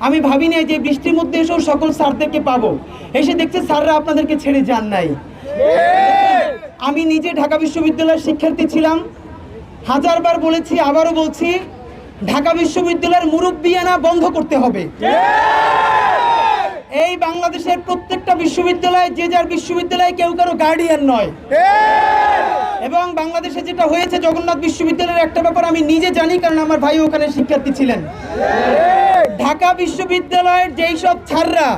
আমি ভাবিনি যে বৃষ্টির মধ্যে এসেও সকল স্যারদেরকে পাবো, এসে দেখতে স্যাররা আপনাদেরকে ছেড়ে যান নাই। আমি নিজে ঢাকা বিশ্ববিদ্যালয়ের শিক্ষার্থী ছিলাম, হাজারবার বলেছি, আবারও বলছি, ঢাকা বিশ্ববিদ্যালয়ের মুরব্বিয়ানা বন্ধ করতে হবে। এই বাংলাদেশের প্রত্যেকটা বিশ্ববিদ্যালয় যে যার বিশ্ববিদ্যালয়, কেউ কারো গার্ডিয়ান নয়। এবং বাংলাদেশে যেটা হয়েছে জগন্নাথ বিশ্ববিদ্যালয়ের একটা ব্যাপার আমি নিজে জানি, কারণ আমার ভাই ওখানে শিক্ষার্থী ছিলেন। ঢাকা বিশ্ববিদ্যালয়ের যেই সব ছাত্ররা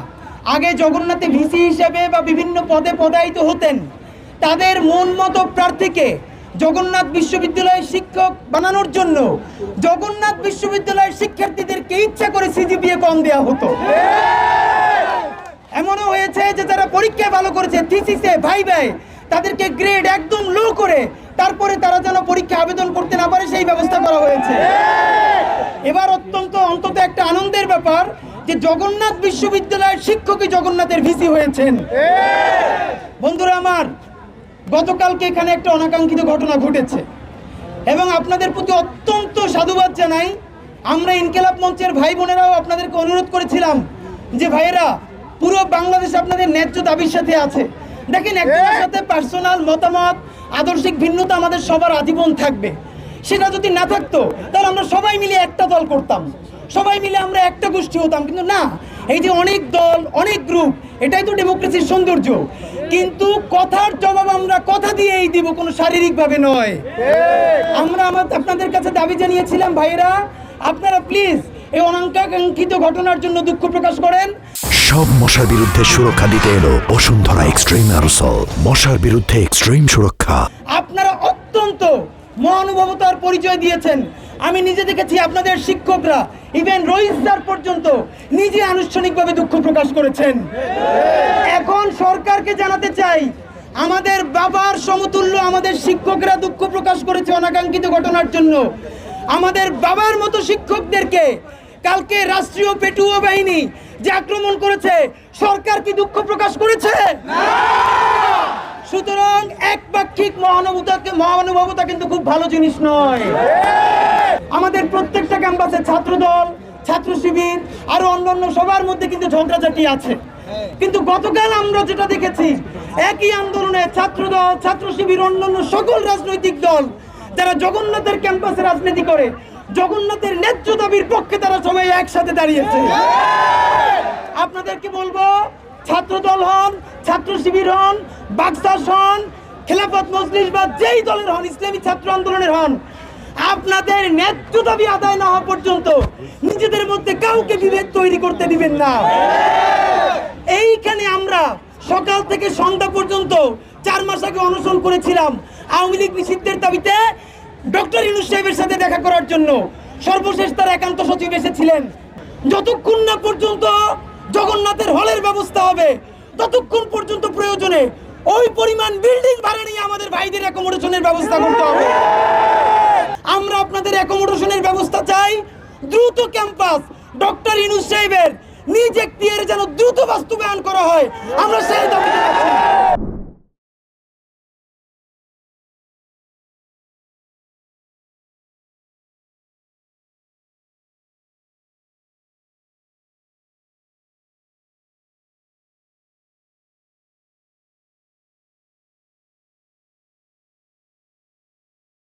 আগে জগন্নাথে ভিসি হিসেবে বা বিভিন্ন পদে পদায়িত হতেন, তাদের মন মতো প্রার্থীকে জগন্নাথ বিশ্ববিদ্যালয়ের শিক্ষক বানানোর জন্য জগন্নাথ বিশ্ববিদ্যালয়ের শিক্ষার্থীদেরকে ইচ্ছা করে সিজিপিএ কম দেওয়া হতো। এমনও হয়েছে যে যারা পরীক্ষায় ভালো করেছে, থিসিসে, ভাইভায়, তাদেরকে গ্রেড একদম লো করে তারপরে তারা যেন পরীক্ষা আবেদন করতে না পারে সেই ব্যবস্থা করা হয়েছে। এবার অন্তত একটা আনন্দের ব্যাপার যে জগন্নাথ বিশ্ববিদ্যালয়ের শিক্ষকই জগন্নাথের ভিসি হয়েছেন। বন্ধুরা আমার, গতকালকে এখানে একটা অনাকাঙ্ক্ষিত ঘটনা ঘটেছে এবং আপনাদের প্রতি অত্যন্ত সাধুবাদ জানাই। আমরা ইনকিলাব মঞ্চের ভাই বোনেরাও আপনাদেরকে অনুরোধ করেছিলাম যে ভাইয়েরা, পুরো বাংলাদেশ আপনাদের ন্যায্য দাবির সাথে আছে। দেখেন, একজনের সাথে পার্সোনাল মতামত, আদর্শিক ভিন্নতা আমাদের সবার আজীবন থাকবে। সেটা যদি না থাকতো তাহলে আমরা সবাই মিলে একটা দল করতাম, সবাই মিলে আমরা একটা গোষ্ঠী হতাম। কিন্তু না, এই যে অনেক দল, অনেক গ্রুপ, এটাই তো ডেমোক্রেসির সৌন্দর্য। কিন্তু কথার জবাব আমরা কথা দিয়েই দিব, কোনো শারীরিকভাবে নয়। আমরা আপনাদের কাছে দাবি জানিয়েছিলাম, ভাইয়েরা আপনারা প্লিজ এই অনাকাঙ্ক্ষিত ঘটনার জন্য দুঃখ প্রকাশ করেন। সব মশার বিরুদ্ধে সুরক্ষা দিতে এলো বসুন্ধরা এক্সট্রিম অ্যারোসল, মশার বিরুদ্ধে এক্সট্রিম সুরক্ষা। আপনারা অত্যন্ত মহানুভবতার পরিচয় দিয়েছেন। আমি নিজে দেখেছি আপনাদের শিক্ষকরা, ইভেন রইস স্যার পর্যন্ত নিজে আনুষ্ঠানিকভাবে দুঃখ প্রকাশ করেছেন। এখন সরকারকে জানাতে চাই, আমাদের বাবার সমতুল্য আমাদের শিক্ষকরা দুঃখ প্রকাশ করেছে অনাকাঙ্ক্ষিত ঘটনার জন্য। আমাদের বাবার মতো শিক্ষকদেরকে কালকে রাষ্ট্রীয় পেটুয়া বাহিনী যে আক্রমণ করেছে, সরকার কি দুঃখ প্রকাশ করেছে? সুতরাং একপাক্ষিক মহানুভবতা কিন্তু খুব ভালো জিনিস নয়। আমাদের প্রত্যেকটা ক্যাম্পাসে ছাত্রদল, ছাত্র শিবির, আরো অন্যান্য সবার মধ্যে কিন্তু ঝগড়াঝাটি আছে। কিন্তু গতকাল আমরা যেটা দেখেছি, একই আন্দোলনে ছাত্রদল, ছাত্র শিবির, অন্যান্য সকল রাজনৈতিক দল যারা জগন্নাথের ক্যাম্পাসে রাজনীতি করে, জগন্নাথের ন্যায্য দাবির পক্ষে তারা সবাই একসাথে দাঁড়িয়েছে। আপনাদেরকে বলবো, ছাত্রদল হন, ছাত্র শিবির হন, বাকশাস হন, খেলাফত মজলিস বা যেই দলের হন, ইসলামী ছাত্র আন্দোলনের হন, আপনাদের ন্যায্য দাবি আদায় না হওয়া পর্যন্ত নিজেদের মধ্যে কাউকে বিভেদ তৈরি করতে দিবেন না। এইখানে আমরা সকাল থেকে সন্ধ্যা পর্যন্ত 4 মাস আগে অনশন করেছিলাম আওয়ামী লীগ নিষিদ্ধের দাবিতে ডক্টর ইউনূস সাহেবের সাথে দেখা করার জন্য। সর্বশেষ তার একান্ত সচিব এসেছিলেন। যতক্ষণ না পর্যন্ত জগন্নাথের হলের ব্যবস্থা হবে, ততক্ষণ পর্যন্ত প্রয়োজনে ওই পরিমাণ বিল্ডিং ভাড়া নিয়ে আমাদের ভাইদের অ্যাকোমোডেশনের ব্যবস্থা করতে হবে। আমরা আপনাদের অ্যাকোমোডেশনের ব্যবস্থা চাই। দ্রুত ক্যাম্পাস ডক্টর ইউনূস সাহেবের নিজ এখতিয়ারে যেন দ্রুত বাস্তবায়ন করা হয়, আমরা সেই দাবিতে